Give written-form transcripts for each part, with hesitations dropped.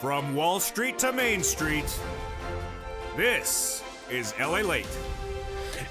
From Wall Street to Main Street, this is LALATE.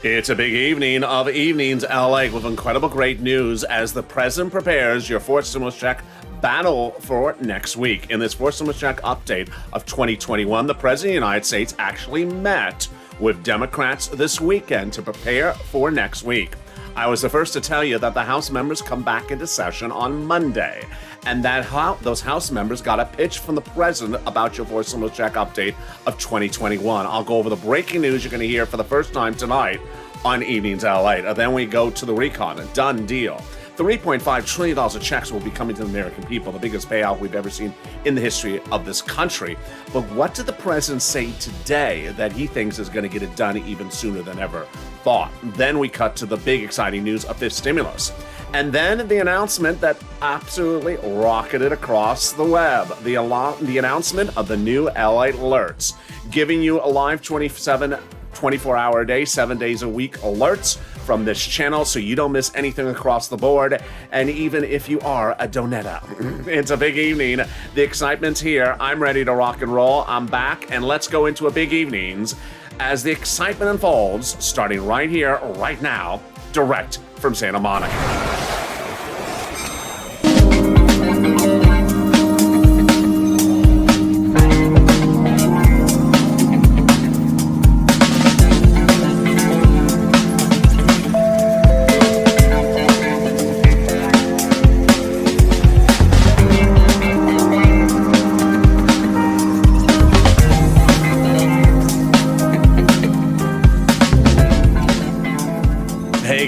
It's a big evening of evenings, LA, with incredible great news as the president prepares your fourth stimulus check battle for next week. In this fourth stimulus check update of 2021, the president of the United States actually met with Democrats this weekend to prepare for next week. I was the first to tell you that the House members come back into session on Monday, and that those House members got a pitch from the president about your fourth stimulus check update of 2021. I'll go over the breaking news you're going to hear for the first time tonight on Evenings LA. Then we go to the recon, a done deal. $3.5 trillion of checks will be coming to the American people, the biggest payout we've ever seen in the history of this country. But what did the president say today that he thinks is going to get it done even sooner than ever thought? Then we cut to the big exciting news of this stimulus. And then the announcement that absolutely rocketed across the web, the announcement of the new LA alerts, giving you a live 24-hour a day, 7 days a week alerts from this channel so you don't miss anything across the board. And even if you are a donetta, it's a big evening. The excitement's here. I'm ready to rock and roll. I'm back, and let's go into a big evenings as the excitement unfolds, starting right here, right now, direct from Santa Monica.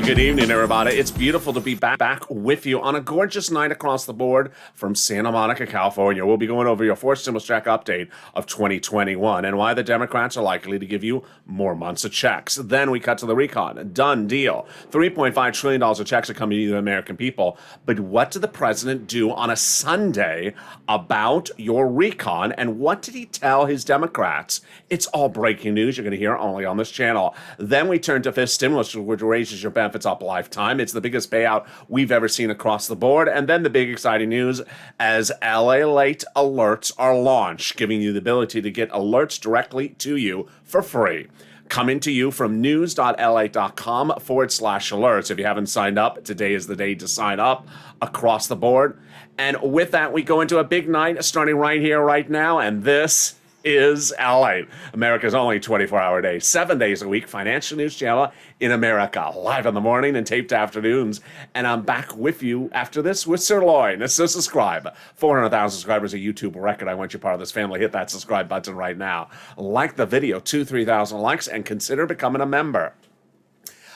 Good evening, everybody. It's beautiful to be back with you on a gorgeous night across the board from Santa Monica, California. We'll be going over your fourth stimulus check update of 2021 and why the Democrats are likely to give you more months of checks. Then we cut to the recon. Done deal. $3.5 trillion of checks are coming to the American people. But what did the president do on a Sunday about your recon? And what did he tell his Democrats? It's all breaking news you're going to hear only on this channel. Then we turn to fifth stimulus, which raises your benefits up a lifetime. It's the biggest payout we've ever seen across the board. And then the big exciting news as LALATE alerts are launched, giving you the ability to get alerts directly to you for free. Coming to you from news.la.com/alerts. If you haven't signed up, today is the day to sign up across the board. And with that, we go into a big night starting right here, right now. And this is LA, America's only 24-hour day, 7 days a week financial news channel in America, live in the morning and taped afternoons. And I'm back with you after this with Sirloin. So subscribe. 400,000 subscribers, a YouTube record. I want you part of this family. Hit that subscribe button right now. Like the video, 2,000-3,000 likes, and consider becoming a member.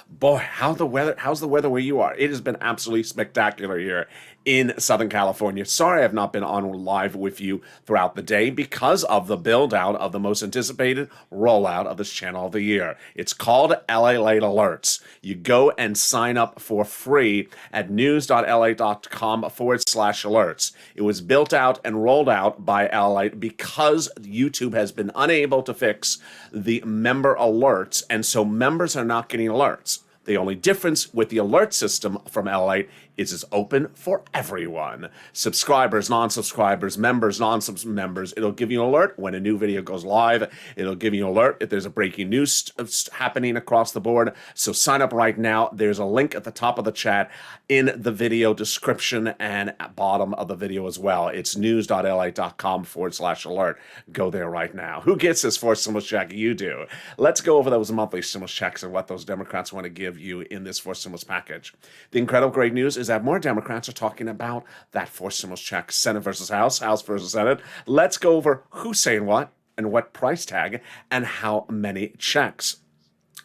Boy, how's the weather where you are? It has been absolutely spectacular here in Southern California. Sorry I have not been on live with you throughout the day because of the build-out of the most anticipated rollout of this channel of the year. It's called LALATE Alerts. You go and sign up for free at news.la.com/alerts. It was built out and rolled out by LALATE because YouTube has been unable to fix the member alerts, and so members are not getting alerts. The only difference with the alert system from LALATE is it's open for everyone. Subscribers, non-subscribers, members, non-members. It'll give you an alert when a new video goes live. It'll give you an alert if there's a breaking news happening across the board. So sign up right now. There's a link at the top of the chat in the video description and at bottom of the video as well. It's news.la.com/alert. Go there right now. Who gets this fourth stimulus check? You do. Let's go over those monthly stimulus checks and what those Democrats want to give you in this fourth stimulus package. The incredible great news is that more Democrats are talking about that fourth stimulus check, Senate versus House, House versus Senate. Let's go over who's saying what and what price tag and how many checks.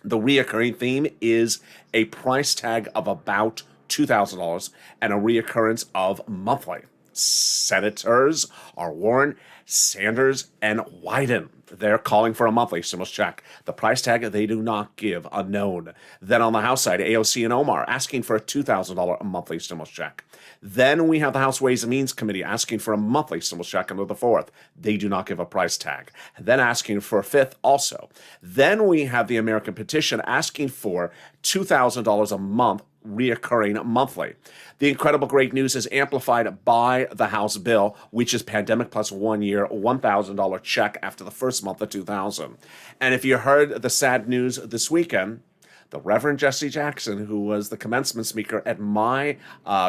The reoccurring theme is a price tag of about $2,000 and a reoccurrence of monthly. Senators are Warren, Sanders, and Wyden. They're calling for a monthly stimulus check. The price tag they do not give, unknown. Then on the House side, AOC and Omar asking for a $2,000 a monthly stimulus check. Then we have the House Ways and Means Committee asking for a monthly stimulus check under the fourth. They do not give a price tag. Then asking for a fifth also. Then we have the American Petition asking for $2,000 a month reoccurring monthly. The incredible great news is amplified by the House bill, which is pandemic plus 1 year, $1,000 check after the first month of 2000. And if you heard the sad news this weekend, the Reverend Jesse Jackson, who was the commencement speaker at my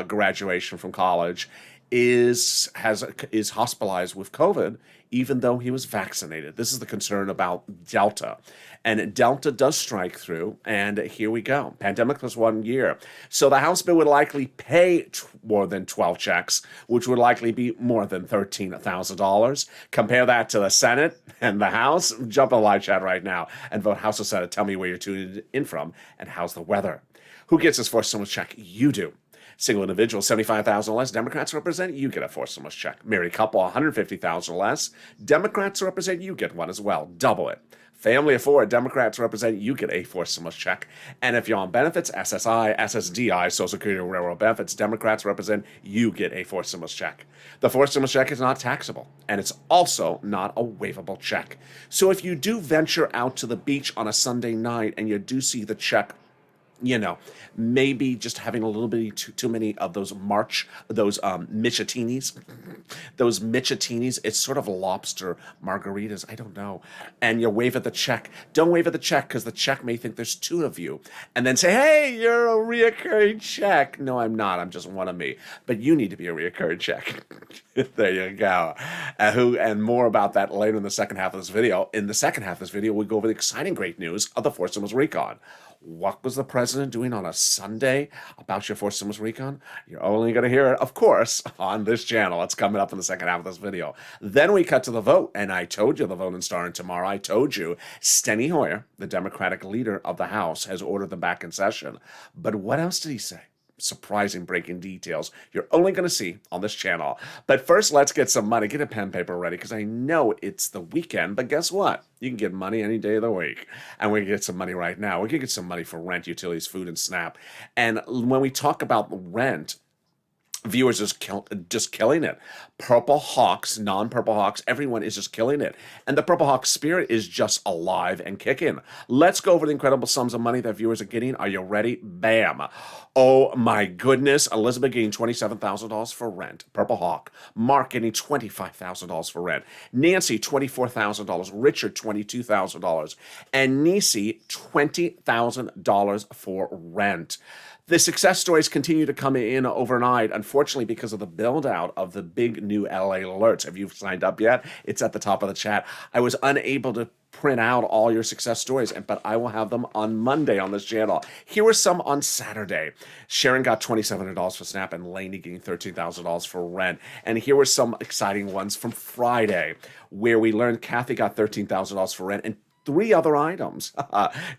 graduation from college, is hospitalized with COVID, even though he was vaccinated. This is the concern about Delta. And Delta does strike through, and here we go. Pandemic plus 1 year. So the House bill would likely pay more than 12 checks, which would likely be more than $13,000. Compare that to the Senate and the House. Jump on live chat right now and vote House or Senate. Tell me where you're tuning in from and how's the weather. Who gets this first stimulus check? You do. Single individual, 75,000 or less. Democrats represent, you get a forced stimulus check. Married couple, 150,000 or less. Democrats represent, you get one as well. Double it. Family of four, Democrats represent, you get a forced stimulus check. And if you're on benefits, SSI, SSDI, Social Security and Railroad benefits, Democrats represent, you get a forced stimulus check. The forced stimulus check is not taxable, and it's also not a waivable check. So if you do venture out to the beach on a Sunday night and you do see the check, you know, maybe just having a little bit too many of those michetinis. Those michetinis, it's sort of lobster margaritas, I don't know. And you wave at the check. Don't wave at the check because the check may think there's two of you. And then say, hey, you're a reoccurring check. No, I'm not. I'm just one of me. But you need to be a reoccurring check. There you go. And more about that later in the second half of this video. In the second half of this video, we go over the exciting great news of the forced stimulus recon. What was the president doing on a Sunday about your forced stimulus recon? You're only going to hear it, of course, on this channel. It's coming up in the second half of this video. Then we cut to the vote, and I told you the vote in starting tomorrow. I told you Steny Hoyer, the Democratic leader of the House, has ordered them back in session. But what else did he say? Surprising breaking details you're only going to see on this channel. But first, let's get some money. Get a pen and paper ready because I know it's the weekend, but guess what? You can get money any day of the week. And we can get some money right now. We can get some money for rent, utilities, food, and SNAP. And when we talk about rent, viewers is just killing it. Purple Hawks, non-Purple Hawks, everyone is just killing it. And the Purple Hawk spirit is just alive and kicking. Let's go over the incredible sums of money that viewers are getting. Are you ready? Bam. Oh my goodness. Elizabeth getting $27,000 for rent. Purple Hawk. Mark getting $25,000 for rent. Nancy, $24,000. Richard, $22,000. And Nisi, $20,000 for rent. The success stories continue to come in overnight, unfortunately, because of the build-out of the big new LA alerts. Have you signed up yet? It's at the top of the chat. I was unable to print out all your success stories, but I will have them on Monday on this channel. Here were some on Saturday. Sharon got $2,700 for SNAP and Lainey getting $13,000 for rent. And here were some exciting ones from Friday, where we learned Kathy got $13,000 for rent and three other items.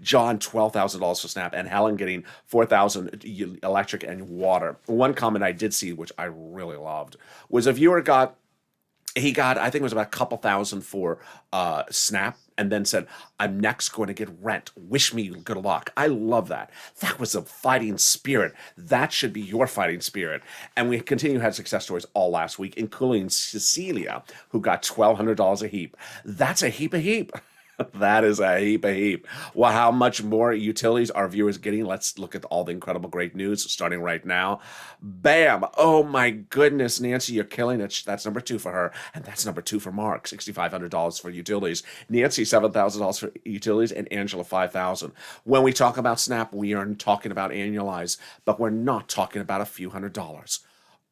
John, $12,000 for SNAP, and Helen getting $4,000 electric and water. One comment I did see, which I really loved, was a viewer I think it was about a couple thousand for SNAP, and then said, I'm next going to get rent. Wish me good luck. I love that. That was a fighting spirit. That should be your fighting spirit. And we continue to have success stories all last week, including Cecilia, who got $1,200 a heap. That's a heap. That is a heap. Well, how much more utilities are viewers getting? Let's look at all the incredible great news starting right now. Bam. Oh my goodness, Nancy, you're killing it. That's number 2 for her. And that's number 2 for Mark, $6,500 for utilities. Nancy, $7,000 for utilities, and Angela, $5,000. When we talk about SNAP, we are talking about annualized, but we're not talking about a few $100s.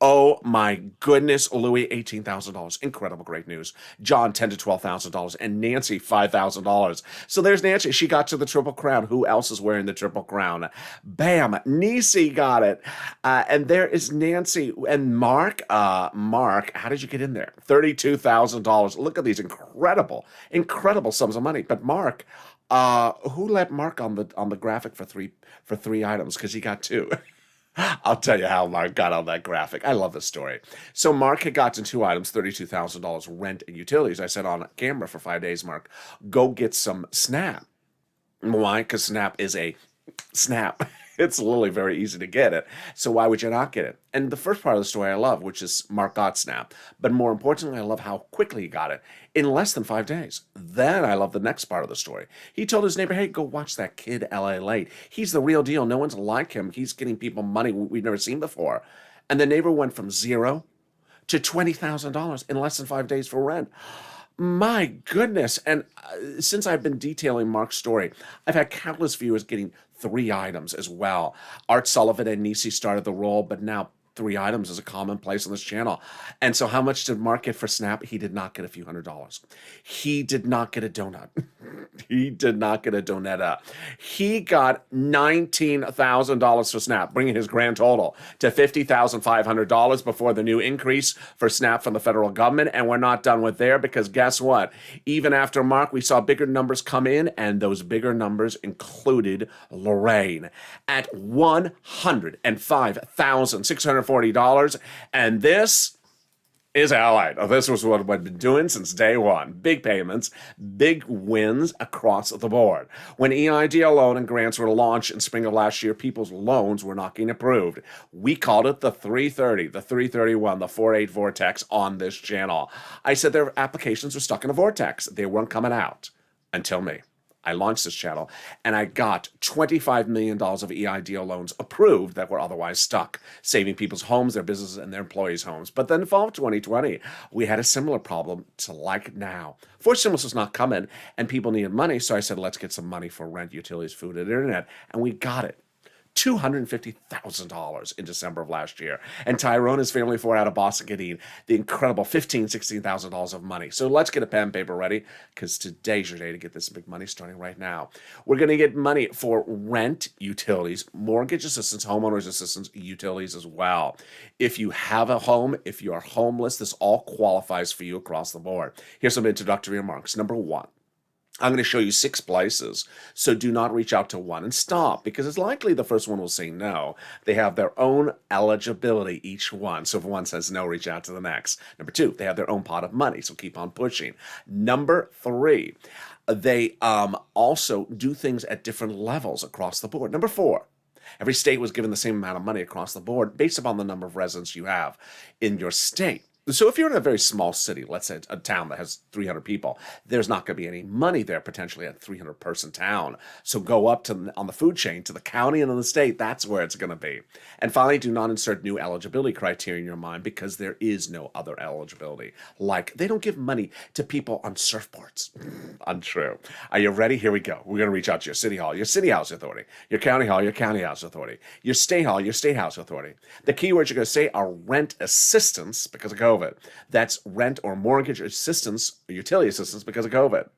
Oh my goodness, Louis, $18,000. Incredible great news. John, $10,000 to $12,000. And Nancy, $5,000. So there's Nancy. She got to the Triple Crown. Who else is wearing the Triple Crown? Bam. Nisi got it. And there is Nancy. And Mark, how did you get in there? $32,000. Look at these incredible sums of money. But Mark, who let Mark on the graphic for three items? Because he got 2. I'll tell you how Mark got on that graphic. I love this story. So Mark had gotten 2 items, $32,000 rent and utilities. I said on camera for 5 days, Mark, go get some SNAP. Why? Because SNAP is a Snap. It's literally very easy to get it. So why would you not get it? And the first part of the story I love, which is Mark got Snap. But more importantly, I love how quickly he got it in less than 5 days. Then I love the next part of the story. He told his neighbor, hey, go watch that kid, LALATE. He's the real deal. No one's like him. He's getting people money we've never seen before. And the neighbor went from zero to $20,000 in less than 5 days for rent. My goodness. And since I've been detailing Mark's story, I've had countless viewers getting 3 items as well. Art Sullivan and Nisi started the role, but now 3 items is a commonplace on this channel. And so how much did Mark get for Snap? He did not get a few $100s. He did not get a donut. He did not get a donetta. He got $19,000 for Snap, bringing his grand total to $50,500 before the new increase for Snap from the federal government. And we're not done with there, because guess what? Even after Mark, we saw bigger numbers come in, and those bigger numbers included Lorraine at $105,640. And this is allied. This was what we've been doing since day one. Big payments, big wins across the board. When EIDL loan and grants were launched in spring of last year, people's loans were not getting approved. We called it the 330, the 331, the 48 vortex on this channel. I said their applications were stuck in a vortex. They weren't coming out until me. I launched this channel, and I got $25 million of EIDL loans approved that were otherwise stuck, saving people's homes, their businesses, and their employees' homes. But then in fall of 2020, we had a similar problem to like now. Forced stimulus was not coming, and people needed money, so I said, let's get some money for rent, utilities, food, and internet, and we got it. $250,000 in December of last year. And Tyrone, his family of 4 out of Boston, getting the incredible $15,000, $16,000 of money. So let's get a pen and paper ready, because today's your day to get this big money starting right now. We're going to get money for rent, utilities, mortgage assistance, homeowners assistance, utilities as well. If you have a home, if you are homeless, this all qualifies for you across the board. Here's some introductory remarks. Number 1. I'm going to show you 6 places, so do not reach out to one and stop, because it's likely the first one will say no. They have their own eligibility, each one. So if one says no, reach out to the next. Number 2, they have their own pot of money, so keep on pushing. Number 3, they also do things at different levels across the board. Number 4, every state was given the same amount of money across the board based upon the number of residents you have in your state. So if you're in a very small city, let's say a town that has 300 people, there's not going to be any money there potentially at a 300-person town. So go up to on the food chain to the county and in the state. That's where it's going to be. And finally, do not insert new eligibility criteria in your mind, because there is no other eligibility. Like, they don't give money to people on surfboards. Untrue. Are you ready? Here we go. We're going to reach out to your city hall, your city house authority, your county hall, your county house authority, your state hall, your state house authority. The keywords you're going to say are rent assistance, because of COVID. That's rent or mortgage assistance or utility assistance because of COVID.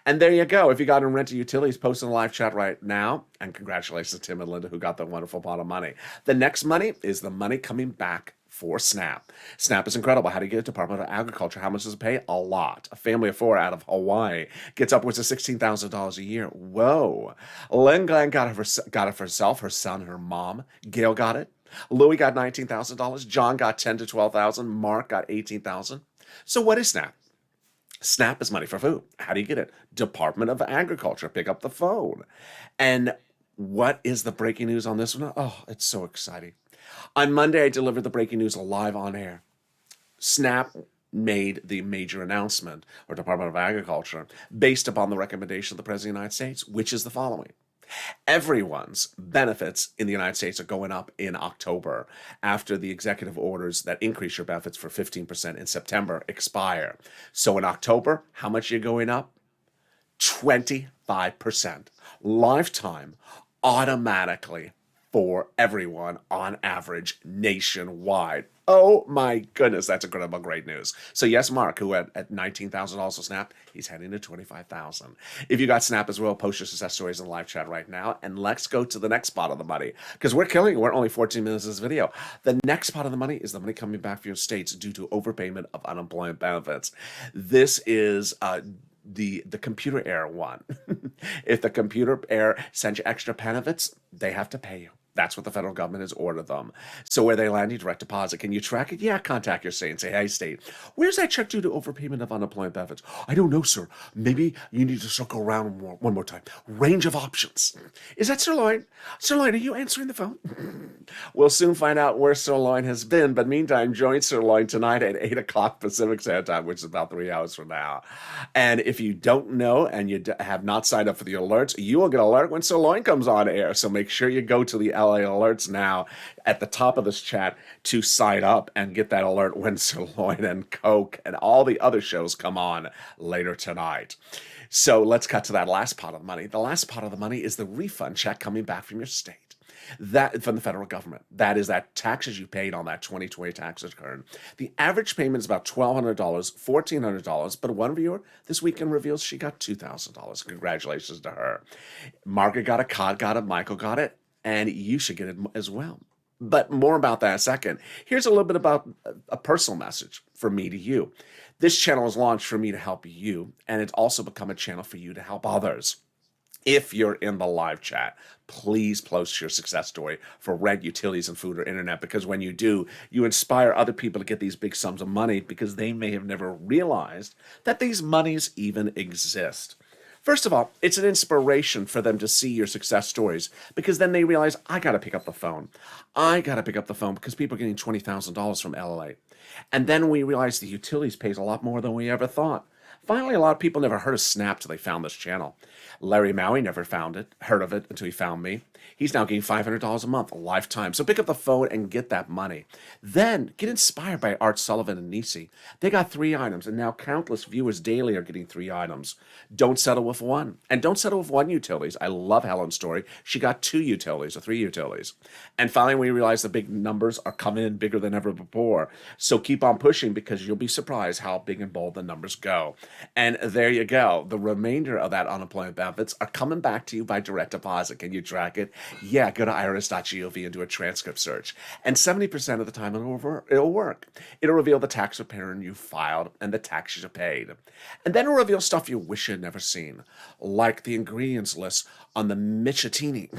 And there you go. If you got in rent or utilities, post in the live chat right now. And congratulations to Tim and Linda, who got the wonderful pot of money. The next money is the money coming back for Snap. Snap is incredible. How do you get it? Department of Agriculture. How much does it pay? A lot. A family of 4 out of Hawaii gets upwards of $16,000 a year. Whoa. Lynn Glenn got it for herself, her son, her mom. Gail got it. Louis got $19,000. John got $10,000 to $12,000. Mark got $18,000. So what is Snap? Snap is money for food. How do you get it? Department of Agriculture. Pick up the phone. And what is the breaking news on this one? Oh, it's so exciting. On Monday, I delivered the breaking news live on air. Snap made the major announcement, or Department of Agriculture, based upon the recommendation of the President of the United States, which is the following. Everyone's benefits in the United States are going up in October after the executive orders that increase your benefits for 15% in September expire. So in October, how much are you going up? 25%. Lifetime, automatically, for everyone on average nationwide. Oh my goodness, that's incredible, great news. So yes, Mark, who at $19,000 also Snap, he's heading to $25,000. If you got Snap as well, post your success stories in the live chat right now, and let's go to the next spot of the money, because we're killing it. We're only 14 minutes of this video. The next spot of the money is the money coming back for your states due to overpayment of unemployment benefits. This is the computer error one. If the computer error sends you extra benefits, they have to pay you. That's what the federal government has ordered them. So where they land, you direct deposit. Can you track it? Yeah, contact your state and say, hey, state, where's that check due to overpayment of unemployment benefits? I don't know, sir. Maybe you need to circle around one more time. Range of options. Is that Sirloin? Sirloin, are you answering the phone? We'll soon find out where Sirloin has been, but meantime, join Sirloin tonight at 8 o'clock Pacific Standard Time, which is about 3 hours from now. And if you don't know and you have not signed up for the alerts, you will get an alert when Sirloin comes on air. So make sure you go to the LA Alerts now at the top of this chat to sign up and get that alert when Sirloin and Coke and all the other shows come on later tonight. So let's cut to that last pot of the money. The last pot of the money is the refund check coming back from your state. That from the federal government. That is that taxes you paid on that 2020 tax return. The average payment is about $1,200, $1,400, but one viewer this weekend reveals she got $2,000. Congratulations to her. Margaret got it, Cod got it, Michael got it, and you should get it as well. But more about that in a second. Here's a little bit about a personal message from me to you. This channel was launched for me to help you, and it's also become a channel for you to help others. If you're in the live chat, please post your success story for rent, utilities, and food or internet, because when you do, you inspire other people to get these big sums of money because they may have never realized that these monies even exist. First of all, it's an inspiration for them to see your success stories because then they realize, I got to pick up the phone. I got to pick up the phone because people are getting $20,000 from LALATE. And then we realize the utilities pays a lot more than we ever thought. Finally, a lot of people never heard of Snap till they found this channel. Larry Maui never heard of it until he found me. He's now getting $500 a month, a lifetime. So pick up the phone and get that money. Then get inspired by Art Sullivan and Nisi. They got 3 items, and now countless viewers daily are getting 3 items. Don't settle with one. And don't settle with one utilities. I love Helen's story. She got 2 utilities or 3 utilities. And finally, we realize the big numbers are coming in bigger than ever before. So keep on pushing because you'll be surprised how big and bold the numbers go. And there you go. The remainder of that unemployment benefits are coming back to you by direct deposit. Can you track it? Yeah, go to irs.gov and do a transcript search. And 70% of the time it'll work. It'll reveal the tax return you filed and the taxes you paid. And then it'll reveal stuff you wish you'd never seen, like the ingredients list on the Michatini.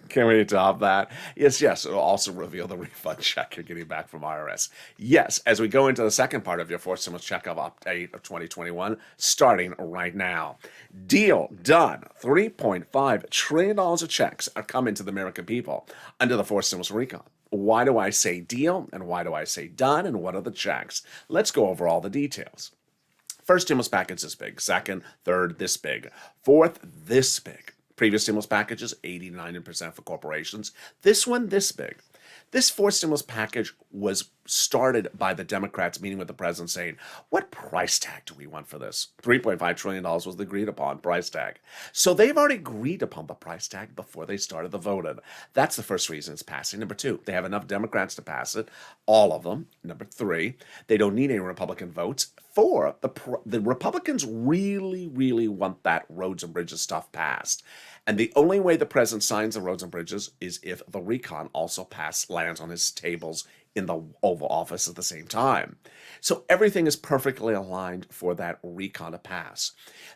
Can we top that? Yes. It'll also reveal the refund check you're getting back from IRS. Yes, as we go into the second part of your fourth stimulus check of update of 2021, starting right now. Deal done. $3.5 trillion of checks are coming to the American people under the fourth stimulus recon. Why do I say deal, and why do I say done, and what are the checks? Let's go over all the details. First stimulus package this big. Second, third, this big. Fourth, this big. Previous stimulus packages, 89% for corporations. This one, this big. This fourth stimulus package was started by the Democrats meeting with the president saying, what price tag do we want for this? $3.5 trillion was the agreed upon price tag. So they've already agreed upon the price tag before they started the voting. That's the first reason it's passing. Number 2, they have enough Democrats to pass it, all of them. Number 3, they don't need any Republican votes. 4, the Republicans really want that roads and bridges stuff passed. And the only way the president signs the roads and bridges is if the recon also lands on his tables in the Oval Office at the same time. So everything is perfectly aligned for that recon to pass.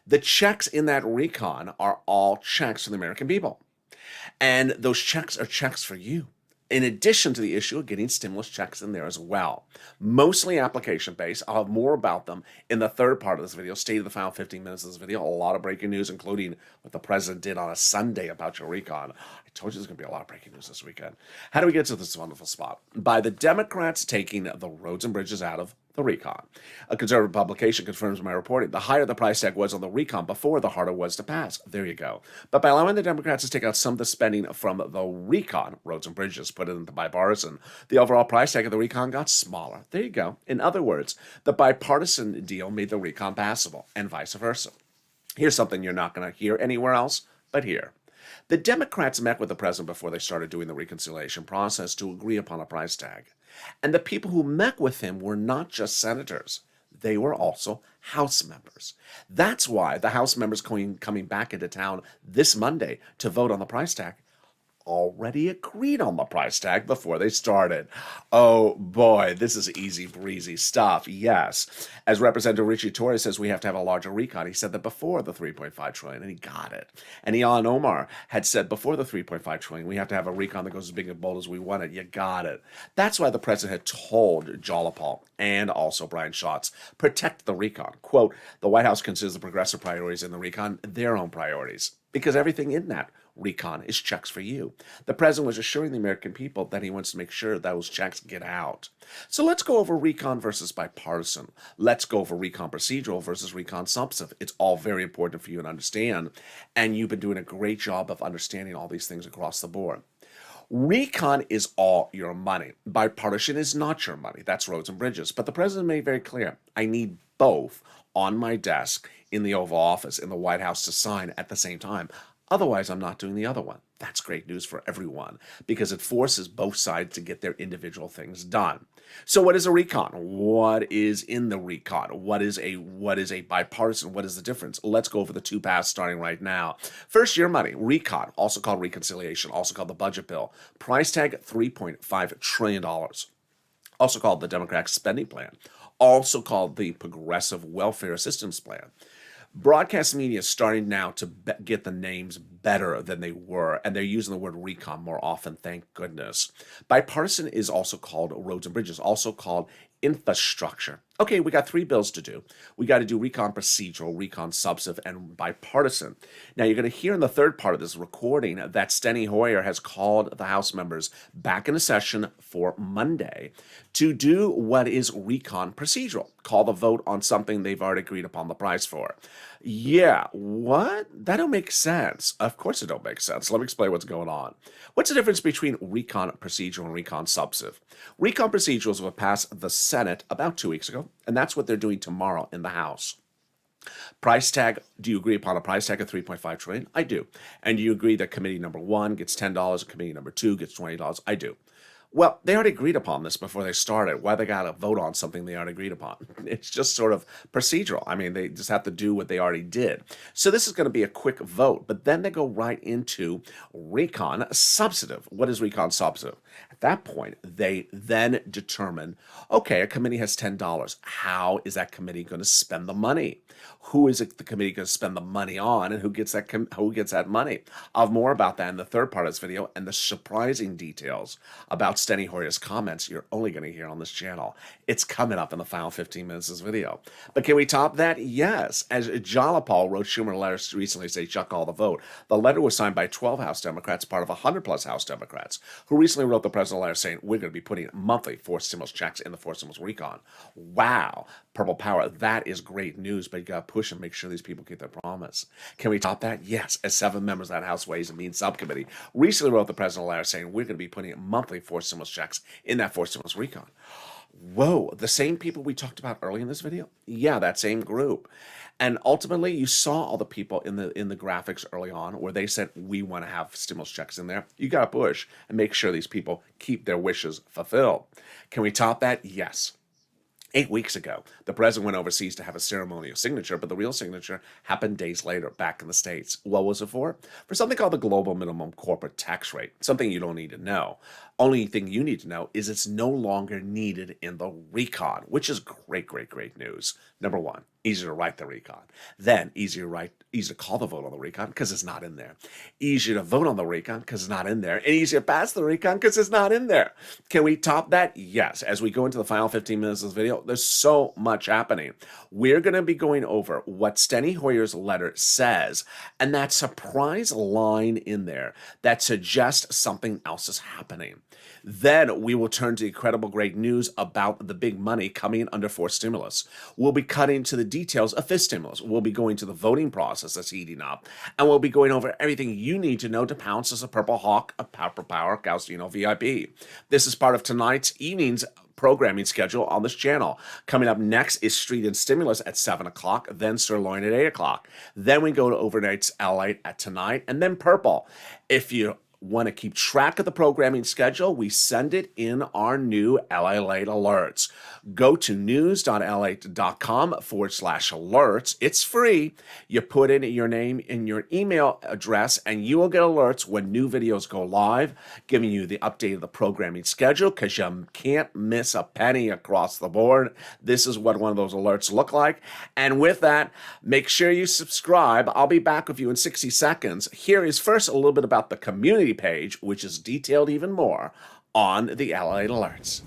The checks in that recon are all checks for the American people. And those checks are checks for you. In addition to the issue of getting stimulus checks in there as well. Mostly application-based. I'll have more about them in the third part of this video. Stay to the final 15 minutes of this video. A lot of breaking news, including what the president did on a Sunday about your recon. I told you there's going to be a lot of breaking news this weekend. How do we get to this wonderful spot? By the Democrats taking the roads and bridges out of the recon. A conservative publication confirms my reporting. The higher the price tag was on the recon before, the harder it was to pass. There you go. But by allowing the Democrats to take out some of the spending from the recon, roads and bridges, put it into bipartisan, the overall price tag of the recon got smaller. There you go. In other words, the bipartisan deal made the recon passable, and vice versa. Here's something you're not going to hear anywhere else but here. The Democrats met with the president before they started doing the reconciliation process to agree upon a price tag. And the people who met with him were not just senators. They were also House members. That's why the House members coming back into town this Monday to vote on the price tag already agreed on the price tag before they started. Oh boy, this is easy breezy stuff. Yes. As Representative Richie Torres says, we have to have a larger recon. He said that before the 3.5 trillion, and he got it. And Ilhan Omar had said before the 3.5 trillion, we have to have a recon that goes as big and bold as we want it. You got it. That's why the president had told Jalapal and also Brian Schatz, protect the recon. Quote, the White House considers the progressive priorities in the recon their own priorities, because everything in that recon is checks for you. The president was assuring the American people that he wants to make sure those checks get out. So let's go over recon versus bipartisan. Let's go over recon procedural versus recon substantive. It's all very important for you to understand, and you've been doing a great job of understanding all these things across the board. Recon is all your money. Bipartisan is not your money. That's roads and bridges. But the president made very clear, I need both on my desk in the Oval Office, in the White House to sign at the same time. Otherwise, I'm not doing the other one. That's great news for everyone because it forces both sides to get their individual things done. So what is a recon? What is in the recon? What is a bipartisan? What is the difference? Let's go over the two paths starting right now. First, your money, recon, also called reconciliation, also called the budget bill. Price tag, $3.5 trillion. Also called the Democratic spending plan. Also called the Progressive Welfare Assistance Plan. Broadcast media is starting now to get the names better than they were, and they're using the word recon more often, thank goodness. Bipartisan is also called roads and bridges, also called infrastructure. Okay, we got 3 bills to do. We got to do recon procedural, recon substantive, and bipartisan. Now, you're going to hear in the third part of this recording that Steny Hoyer has called the House members back into session for Monday to do what is recon procedural, call the vote on something they've already agreed upon the price for. Yeah, what? That don't make sense. Of course it don't make sense. Let me explain what's going on. What's the difference between recon procedural and recon substantive? Recon procedurals will pass the Senate about 2 weeks ago, and that's what they're doing tomorrow in the House. Price tag, do you agree upon a price tag of $3.5 trillion? I do. And do you agree that committee number 1 gets $10 and committee number 2 gets $20? I do. Well, they already agreed upon this before they started. Why they got to vote on something they already agreed upon? It's just sort of procedural. I mean, they just have to do what they already did. So this is going to be a quick vote, but then they go right into recon substantive. What is recon substantive? At that point, they then determine, okay, a committee has $10. How is that committee going to spend the money? Who is it the committee going to spend the money on, and who gets that money? I'll have more about that in the third part of this video, and the surprising details about Steny Hoyer's comments you're only going to hear on this channel. It's coming up in the final 15 minutes of this video. But can we top that? Yes. As Jalapal wrote Schumer a letter recently saying, chuck all the vote. The letter was signed by 12 House Democrats, part of 100-plus House Democrats, who recently wrote the president a letter saying, we're going to be putting monthly forced stimulus checks in the forced stimulus recon. Wow. Purple power. That is great news, but you got to push and make sure these people get their promise. Can we top that? Yes. As 7 members of that House Ways and Means Subcommittee recently wrote the president a letter saying, we're going to be putting monthly forced stimulus checks in that forced stimulus recon. Whoa, the same people we talked about earlier in this video? Yeah, that same group. And ultimately, you saw all the people in the graphics early on where they said, we want to have stimulus checks in there. You got to push and make sure these people keep their wishes fulfilled. Can we top that? Yes. 8 weeks ago, the president went overseas to have a ceremonial signature, but the real signature happened days later back in the States. What was it for? For something called the global minimum corporate tax rate, something you don't need to know. Only thing you need to know is it's no longer needed in the recon, which is great, great, great news. Number 1, easier to write the recon. Then easier to call the vote on the recon because it's not in there. Easier to vote on the recon because it's not in there. And easier to pass the recon because it's not in there. Can we top that? Yes. As we go into the final 15 minutes of this video, there's so much happening. We're going to be going over what Steny Hoyer's letter says and that surprise line in there that suggests something else is happening. Then we will turn to incredible great news about the big money coming in under forced stimulus. We'll be cutting to the details of fifth stimulus. We'll be going to the voting process that's heating up. And we'll be going over everything you need to know to pounce as a Purple Hawk, a Purple Power Gaustino VIP. This is part of tonight's evening's programming schedule on this channel. Coming up next is Street and Stimulus at 7 o'clock, then Sirloin at 8 o'clock. Then we go to Overnight's LALATE at tonight, and then Purple. If you Want to keep track of the programming schedule? We send it in our new LALATE alerts. Go to news.lalate.com/alerts. It's free. You put in your name and your email address, and you will get alerts when new videos go live, giving you the update of the programming schedule, because you can't miss a penny across the board. This is what one of those alerts look like. And with that, make sure you subscribe. I'll be back with you in 60 seconds. Here is first a little bit about the community page, which is detailed even more on the LALATE alerts.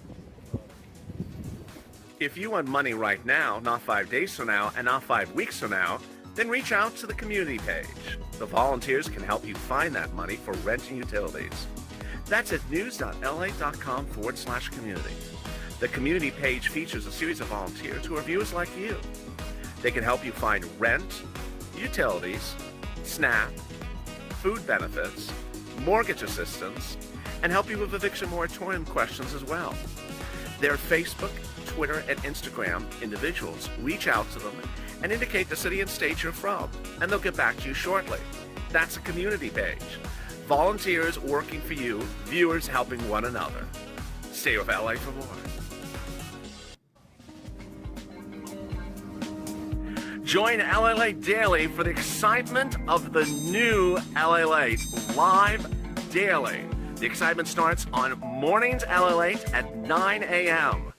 If you want money right now, not 5 days from now, and not 5 weeks from now, then reach out to the community page. The volunteers can help you find that money for rent and utilities. That's at news.lalate.com/community. The community page features a series of volunteers who are viewers like you. They can help you find rent, utilities, SNAP, food benefits, mortgage assistance, and help you with eviction moratorium questions as well. Their Facebook, Twitter, and Instagram individuals reach out to them and indicate the city and state you're from, and they'll get back to you shortly. That's a community page. Volunteers working for you, viewers helping one another. Stay with LA for more. Join LALATE Daily for the excitement of the new LALATE live daily. The excitement starts on Mornings LALATE at 9 a.m.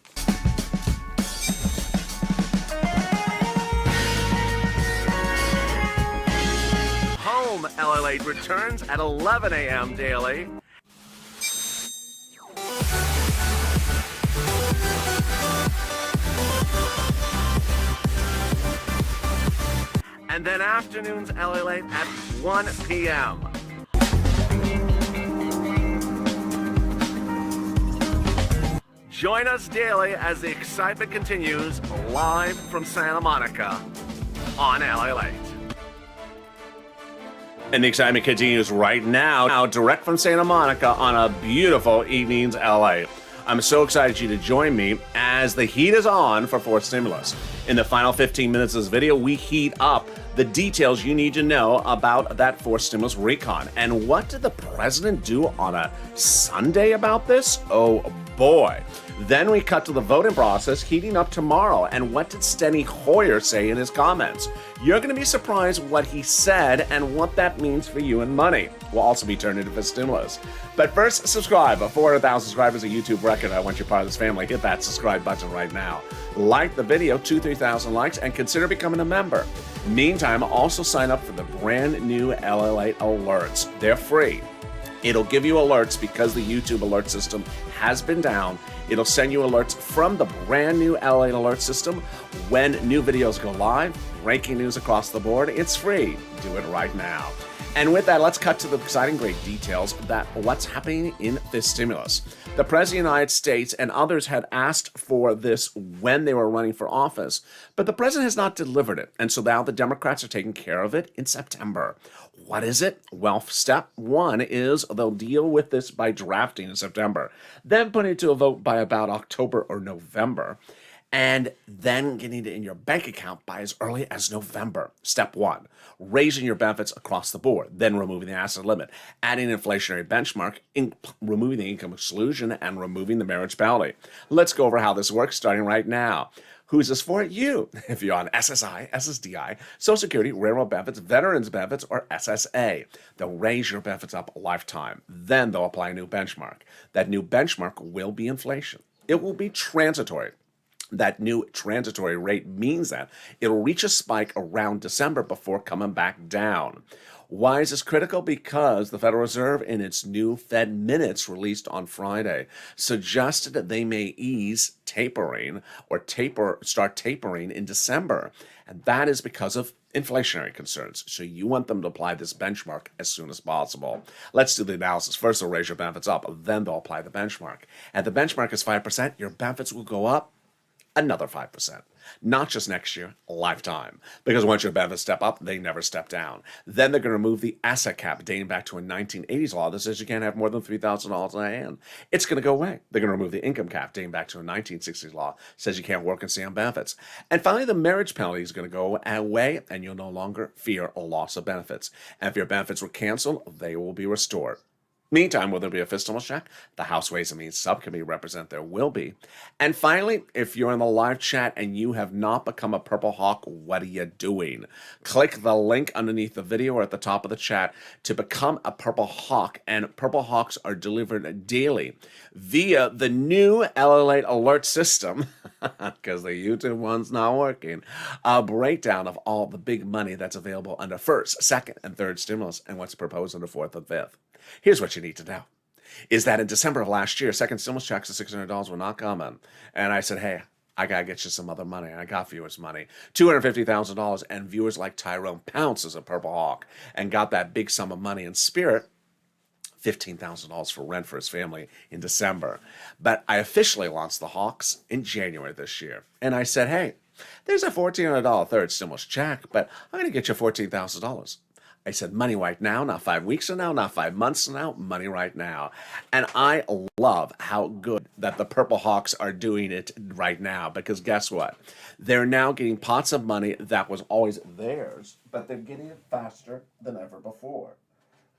Home LALATE returns at 11 a.m. daily. And then afternoons LALATE at 1 p.m. Join us daily as the excitement continues live from Santa Monica on LALATE. And the excitement continues right now, direct from Santa Monica on a beautiful Evenings LA. I'm so excited you to join me as the heat is on for fourth stimulus. In the final 15 minutes of this video, we heat up the details you need to know about that fourth stimulus recon. And what did the president do on a Sunday about this? Oh boy. Then we cut to the voting process heating up tomorrow. And what did Steny Hoyer say in his comments? You're going to be surprised what he said and what that means for you and money. We'll also be turned into fifth stimulus. But first, subscribe. 400,000 subscribers, a YouTube record. I want you part of this family. Hit that subscribe button right now. Like the video, 2,000-3,000 likes, and consider becoming a member. Meantime, also sign up for the brand new LALATE alerts. They're free. It'll give you alerts because the YouTube alert system has been down. It'll send you alerts from the brand new LALATE alert system when new videos go live, breaking news across the board. It's free. Do it right now. And with that, let's cut to the exciting great details about what's happening in this stimulus. The President of the United States and others had asked for this when they were running for office, but the President has not delivered it. And so now the Democrats are taking care of it in September. What is it? Well, step one is they'll deal with this by drafting in September, then putting it to a vote by about October or November, and then getting it in your bank account by as early as November. Step one, raising your benefits across the board, then removing the asset limit, adding an inflationary benchmark, removing the income exclusion, and removing the marriage penalty. Let's go over how this works starting right now. Who's this for? You. If you're on SSI, SSDI, Social Security, Railroad Benefits, Veterans Benefits, or SSA, they'll raise your benefits up a lifetime. Then they'll apply a new benchmark. That new benchmark will be inflation. It will be transitory. That new transitory rate means that it'll reach a spike around December before coming back down. Why is this critical? Because the Federal Reserve, in its new Fed minutes released on Friday, suggested that they may ease tapering or start tapering in December. And that is because of inflationary concerns. So you want them to apply this benchmark as soon as possible. Let's do the analysis. First, they'll raise your benefits up, then they'll apply the benchmark. And the benchmark is 5%. Your benefits will go up another 5%. Not just next year, a lifetime. Because once your benefits step up, they never step down. Then they're going to remove the asset cap dating back to a 1980s law that says you can't have more than $3,000 in hand. It's going to go away. They're going to remove the income cap dating back to a 1960s law that says you can't work and stay on benefits. And finally, the marriage penalty is going to go away, and you'll no longer fear a loss of benefits. And if your benefits were canceled, they will be restored. Meantime, will there be a fifth stimulus check? The House Ways and Means Subcommittee represent there will be. And finally, if you're in the live chat and you have not become a Purple Hawk, what are you doing? Click the link underneath the video or at the top of the chat to become a Purple Hawk. And Purple Hawks are delivered daily via the new LALATE alert system, because the YouTube one's not working, a breakdown of all the big money that's available under first, second, and third stimulus and what's proposed under fourth and fifth. Here's what you need to know, is that in December of last year, second stimulus checks of $600 were not coming. And I said, hey, I got to get you some other money. And I got viewers' money, $250,000. And viewers like Tyrone pounces a Purple Hawk and got that big sum of money in spirit, $15,000 for rent for his family in December. But I officially launched the Hawks in January this year. And I said, hey, there's a $1,400 third stimulus check, but I'm going to get you $14,000. I said, money right now, not 5 weeks from now, not 5 months from now, money right now. And I love how good that the Purple Hawks are doing it right now, because guess what? They're now getting pots of money that was always theirs, but they're getting it faster than ever before.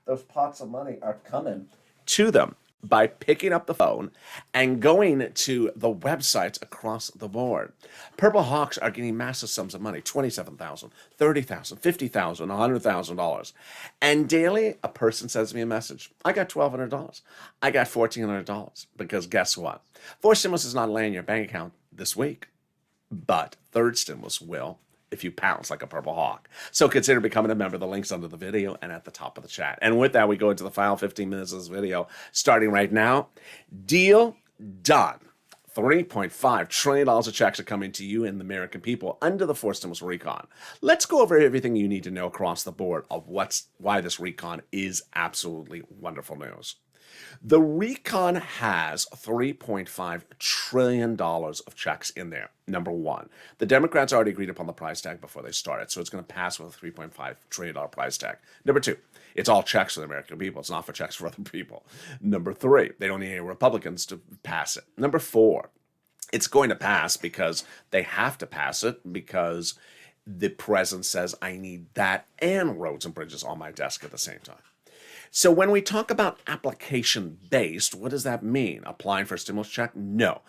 Those pots of money are coming to them by picking up the phone and going to the websites across the board. Purple Hawks are getting massive sums of money, $27,000, $30,000, $50,000, $100,000. And daily, a person sends me a message. I got $1,200. I got $1,400. Because guess what? Fourth stimulus is not laying in your bank account this week, but third stimulus will, if you pounce like a Purple Hawk. So consider becoming a member. The link's under the video and at the top of the chat. And with that, we go into the final 15 minutes of this video, starting right now. Deal done. $3.5 trillion of checks are coming to you and the American people under the fourth stimulus recon. Let's go over everything you need to know across the board of why this recon is absolutely wonderful news. The recon has $3.5 trillion of checks in there. Number one, the Democrats already agreed upon the price tag before they started, so it's going to pass with a $3.5 trillion price tag. Number two, it's all checks for the American people. It's not for checks for other people. Number three, they don't need any Republicans to pass it. Number four, it's going to pass because they have to pass it because the president says, I need that and roads and bridges on my desk at the same time. So when we talk about application-based, what does that mean? Applying for a stimulus check? No.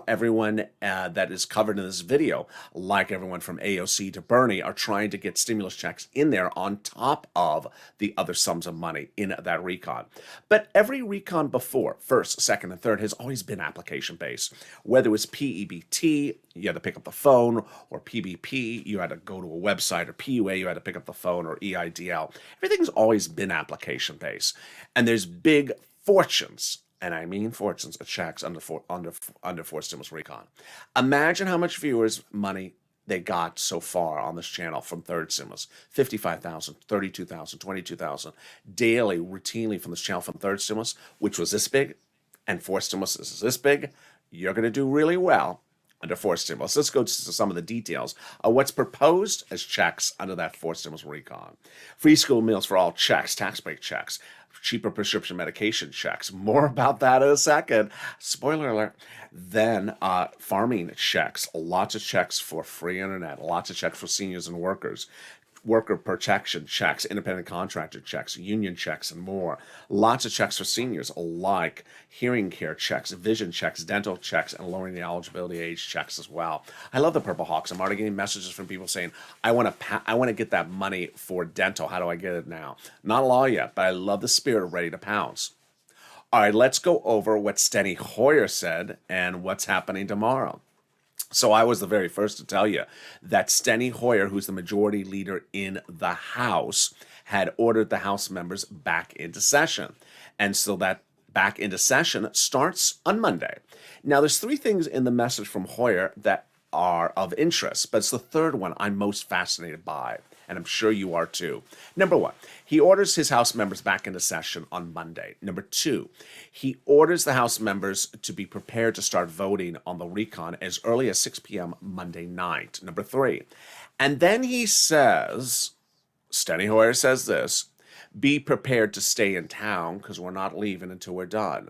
Everyone that is covered in this video, like everyone from AOC to Bernie, are trying to get stimulus checks in there on top of the other sums of money in that recon. But every recon before, first, second, and third, has always been application-based. Whether it was PEBT, you had to pick up the phone, or PBP, you had to go to a website, or PUA, you had to pick up the phone, or EIDL. Everything's always been application base. And there's big fortunes, and I mean fortunes, of checks under fourth stimulus recon. Imagine how much viewers' money they got so far on this channel from third stimulus. 55,000, 32,000, 22,000 daily, routinely from this channel from third stimulus, which was this big, and fourth stimulus is this big. You're going to do really well under fourth stimulus. Let's go to some of the details of what's proposed as checks under that fourth stimulus recon. Free school meals for all checks, tax break checks, cheaper prescription medication checks. More about that in a second. Spoiler alert. Then farming checks, lots of checks for free internet, lots of checks for seniors and workers. Worker protection checks, independent contractor checks, union checks, and more. Lots of checks for seniors, like hearing care checks, vision checks, dental checks, and lowering the eligibility age checks as well. I love the Purple Hawks. I'm already getting messages from people saying, I want to get that money for dental. How do I get it now? Not a law yet, but I love the spirit of ready to pounce. All right, let's go over what Steny Hoyer said and what's happening tomorrow. So I was the very first to tell you that Steny Hoyer, who's the majority leader in the House, had ordered the House members back into session. And so that back into session starts on Monday. Now, there's three things in the message from Hoyer that are of interest, but it's the third one I'm most fascinated by, and I'm sure you are too. Number one, he orders his House members back into session on Monday. Number two, he orders the House members to be prepared to start voting on the recon as early as 6 p.m. Monday night. Number three, and then he says, Steny Hoyer says this, be prepared to stay in town because we're not leaving until we're done.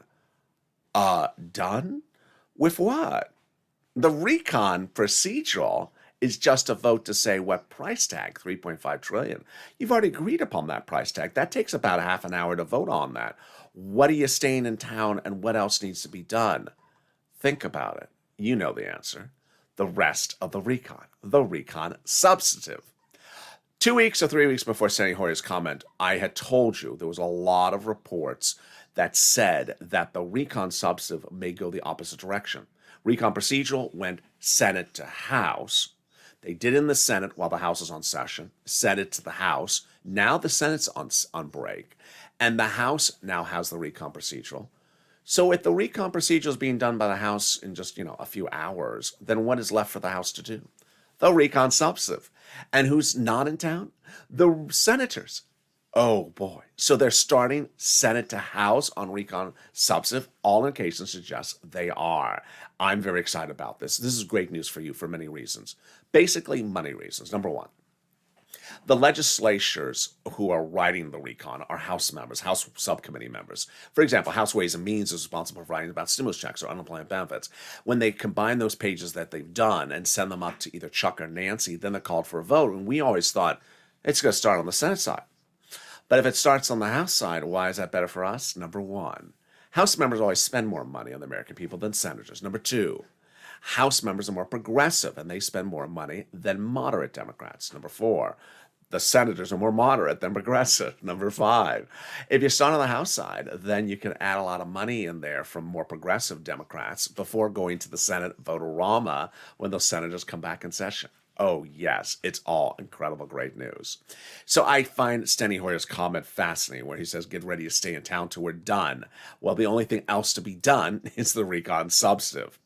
Done? With what? The recon procedural is just a vote to say what price tag, $3.5 trillion. You've already agreed upon that price tag. That takes about half an hour to vote on that. What are you staying in town and what else needs to be done? Think about it. You know the answer. The rest of the recon substantive. 2 weeks or 3 weeks before sending Hoyer's comment, I had told you there was a lot of reports that said that the recon substantive may go the opposite direction. Recon procedural went Senate to House. They did in the Senate while the House is on session, sent it to the House. Now the Senate's on break, and the House now has the recon procedural. So if the recon procedural is being done by the House in just, a few hours, then what is left for the House to do? The recon substantive. And who's not in town? The senators. Oh boy. So they're starting Senate to House on recon substantive. All indications suggest they are. I'm very excited about this. This is great news for you for many reasons. Basically, money reasons. Number one, the legislatures who are writing the recon are House members, House subcommittee members. For example, House Ways and Means is responsible for writing about stimulus checks or unemployment benefits. When they combine those pages that they've done and send them up to either Chuck or Nancy, then they're called for a vote. And we always thought it's going to start on the Senate side. But if it starts on the House side, why is that better for us? Number one, House members always spend more money on the American people than senators. Number two, House members are more progressive and they spend more money than moderate Democrats. Number four, the senators are more moderate than progressive. Number five, if you start on the House side, then you can add a lot of money in there from more progressive Democrats before going to the Senate vote-a-rama when those senators come back in session. Oh, yes, it's all incredible, great news. So I find Steny Hoyer's comment fascinating where he says, get ready to stay in town till we're done. Well, the only thing else to be done is the recon substantive.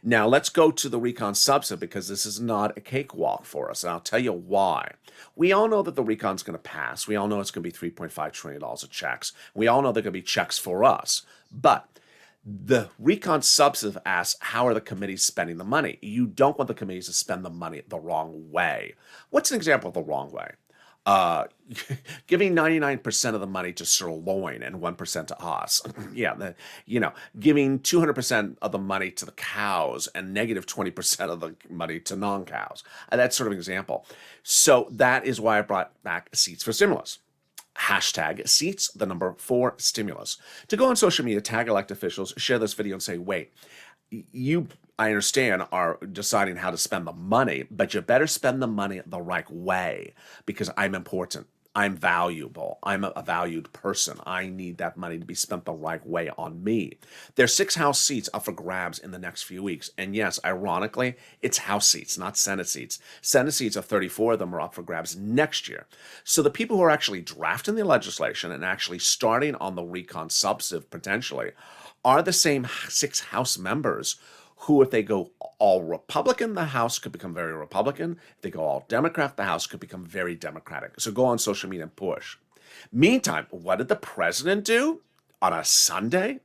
Now, let's go to the recon substantive because this is not a cakewalk for us, and I'll tell you why. We all know that the recon's going to pass. We all know it's going to be $3.5 trillion of checks. We all know they're going to be checks for us. But the recon substantive asks, how are the committees spending the money? You don't want the committees to spend the money the wrong way. What's an example of the wrong way? Giving 99% of the money to sirloin and 1% to us. Giving 200% of the money to the cows and negative 20% of the money to non-cows. That's sort of an example. So that is why I brought back Seats for Stimulus. Hashtag seats, the number 4 stimulus. To go on social media, tag elected officials, share this video and say, wait, I understand, are deciding how to spend the money, but you better spend the money the right way because I'm important. I'm valuable. I'm a valued person. I need that money to be spent the right way on me. There's 6 House seats up for grabs in the next few weeks. And yes, ironically, it's House seats, not Senate seats. Senate seats of 34 of them are up for grabs next year. So the people who are actually drafting the legislation and actually starting on the recon substantive potentially are the same 6 House members who, if they go all Republican, the House could become very Republican. If they go all Democrat, the House could become very Democratic. So go on social media and push. Meantime, what did the president do on a Sunday?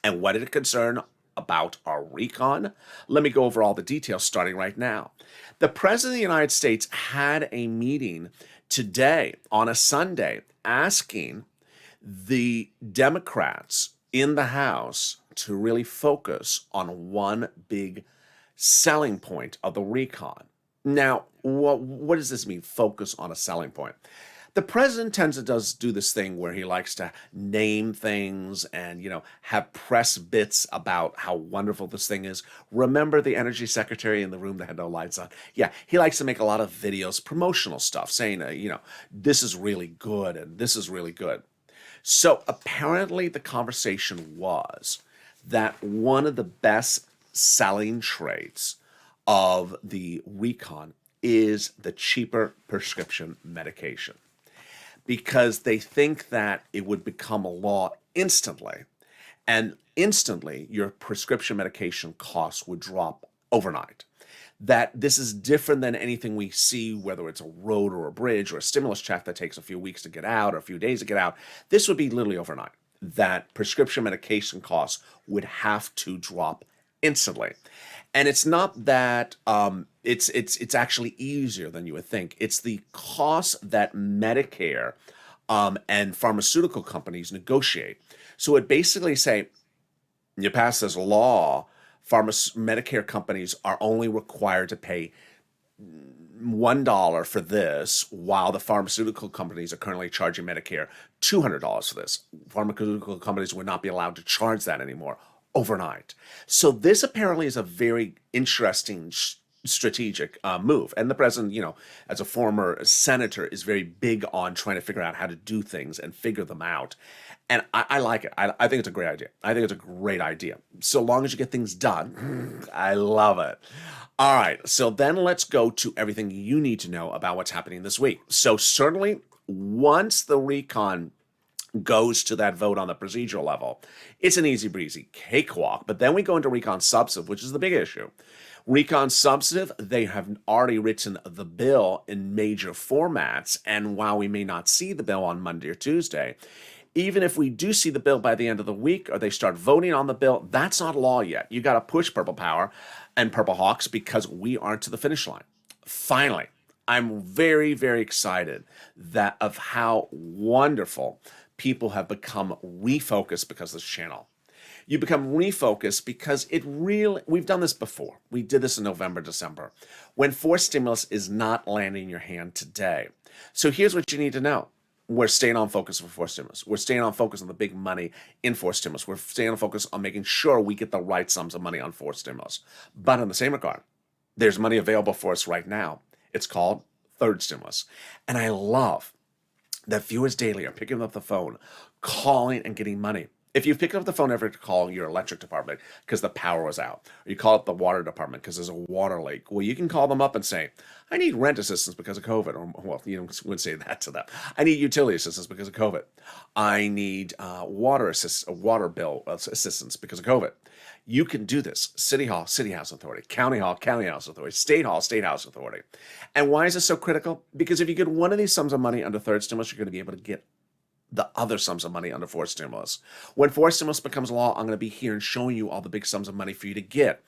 And what did it concern about our recon? Let me go over all the details starting right now. The president of the United States had a meeting today on a Sunday asking the Democrats in the House to really focus on one big selling point of the recon. Now, what does this mean, focus on a selling point? The president tends to do this thing where he likes to name things and, have press bits about how wonderful this thing is. Remember the energy secretary in the room that had no lights on? Yeah, he likes to make a lot of videos, promotional stuff, saying, this is really good and this is really good. So apparently the conversation was that one of the best selling traits of the recon is the cheaper prescription medication, because they think that it would become a law instantly, and instantly your prescription medication costs would drop overnight. That this is different than anything we see, whether it's a road or a bridge or a stimulus check that takes a few weeks to get out or a few days to get out. This would be literally overnight. That prescription medication costs would have to drop instantly. And it's not that it's actually easier than you would think. It's the cost that Medicare and pharmaceutical companies negotiate. So it basically say, you pass this law, Medicare companies are only required to pay $1 for this, while the pharmaceutical companies are currently charging Medicare $200 for this. Pharmaceutical companies would not be allowed to charge that anymore overnight. So this apparently is a very interesting strategic move. And the president, as a former senator, is very big on trying to figure out how to do things and figure them out. And I like it. I think it's a great idea. I think it's a great idea. So long as you get things done, I love it. All right, so then let's go to everything you need to know about what's happening this week. So certainly, once the recon goes to that vote on the procedural level, it's an easy breezy cakewalk. But then we go into recon substantive, which is the big issue. Recon substantive, they have already written the bill in major formats, and while we may not see the bill on Monday or Tuesday, even if we do see the bill by the end of the week or they start voting on the bill, that's not law yet. You got to push Purple Power and Purple Hawks because we aren't to the finish line. Finally, I'm very, very excited of how wonderful people have become refocused because of this channel. You become refocused because we've done this before. We did this in November, December, when forced stimulus is not landing in your hand today. So here's what you need to know. We're staying on focus for forced stimulus. We're staying on focus on the big money in forced stimulus. We're staying on focus on making sure we get the right sums of money on forced stimulus. But in the same regard, there's money available for us right now. It's called third stimulus. And I love that viewers daily are picking up the phone, calling and getting money. If you pick up the phone ever to call your electric department because the power was out, or you call up the water department because there's a water leak, well, you can call them up and say, I need rent assistance because of COVID. Or, well, you wouldn't say that to them. I need utility assistance because of COVID. I need water bill assistance because of COVID. You can do this. City Hall, City House Authority. County Hall, County House Authority. State Hall, State House Authority. And why is this so critical? Because if you get one of these sums of money under third stimulus, you're going to be able to get the other sums of money under forced stimulus. When forced stimulus becomes law, I'm going to be here and showing you all the big sums of money for you to get.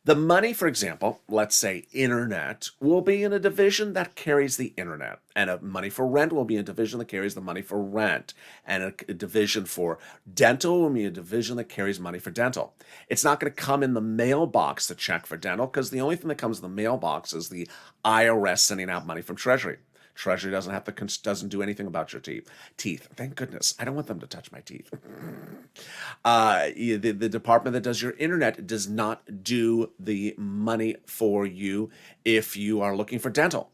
The money, for example, let's say internet, will be in a division that carries the internet. And money for rent will be in a division that carries the money for rent. And a division for dental will be a division that carries money for dental. It's not going to come in the mailbox, the check for dental, because the only thing that comes in the mailbox is the IRS sending out money from Treasury. Treasury doesn't do anything about your teeth. Thank goodness. I don't want them to touch my teeth. The department that does your internet does not do the money for you if you are looking for dental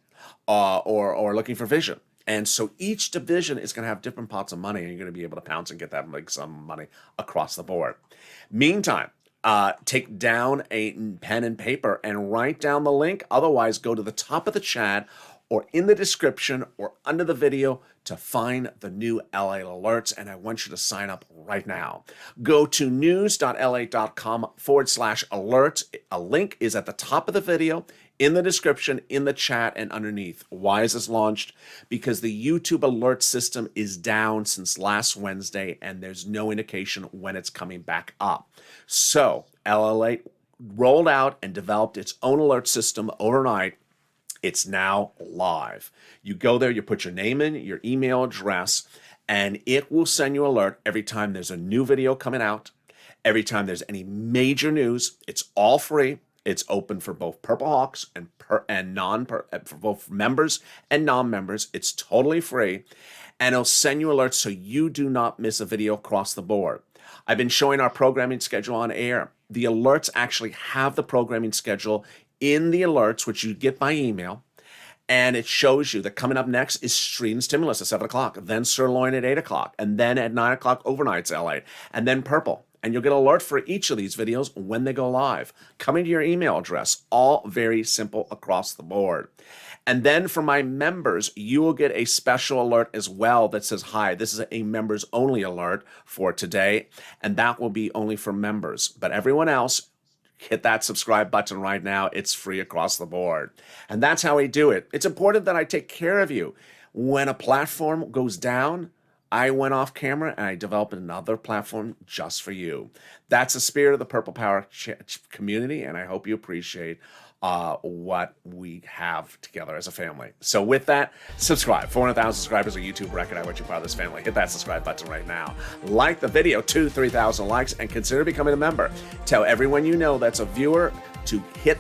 or looking for vision. And so each division is going to have different pots of money, and you're going to be able to pounce and get that some money across the board. Meantime, take down a pen and paper and write down the link. Otherwise, go to the top of the chat or in the description or under the video to find the new LA alerts, and I want you to sign up right now. Go to news.la.com/alert. A link is at the top of the video, in the description, in the chat, and underneath. Why is this launched? Because the YouTube alert system is down since last Wednesday, and there's no indication when it's coming back up. So LALATE rolled out and developed its own alert system overnight. It's now live. You go there, you put your name in, your email address, and it will send you an alert every time there's a new video coming out, every time there's any major news. It's all free. It's open for both Purple Hawks and for both members and non-members. It's totally free, and it'll send you alerts so you do not miss a video across the board. I've been showing our programming schedule on air. The alerts actually have the programming schedule in the alerts, which you get by email, and it shows you that coming up next is Street and Stimulus at 7 o'clock, then Sirloin at 8 o'clock, and then at 9 o'clock, Overnight's LA, and then Purple. And you'll get an alert for each of these videos when they go live, coming to your email address, all very simple across the board. And then for my members, you will get a special alert as well that says, hi, this is a members only alert for today, and that will be only for members. But everyone else, hit that subscribe button right now. It's free across the board. And that's how we do it. It's important that I take care of you. When a platform goes down, I went off camera and I developed another platform just for you. That's the spirit of the Purple Power community, and I hope you appreciate what we have together as a family. So with that, subscribe. 400,000 subscribers, a YouTube record. I want you part of this family. Hit that subscribe button right now. Like the video, 2,000 to 3,000 likes, and consider becoming a member. Tell everyone you know that's a viewer to get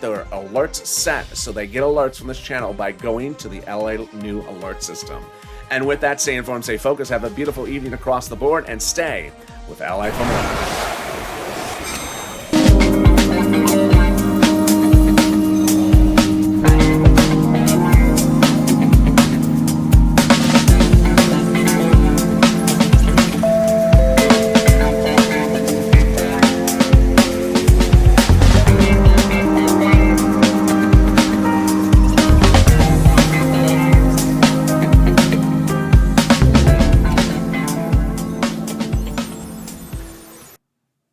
their alerts set so they get alerts from this channel by going to the LA New Alert System. And with that, stay informed, stay focused, have a beautiful evening across the board, and stay with LA for more.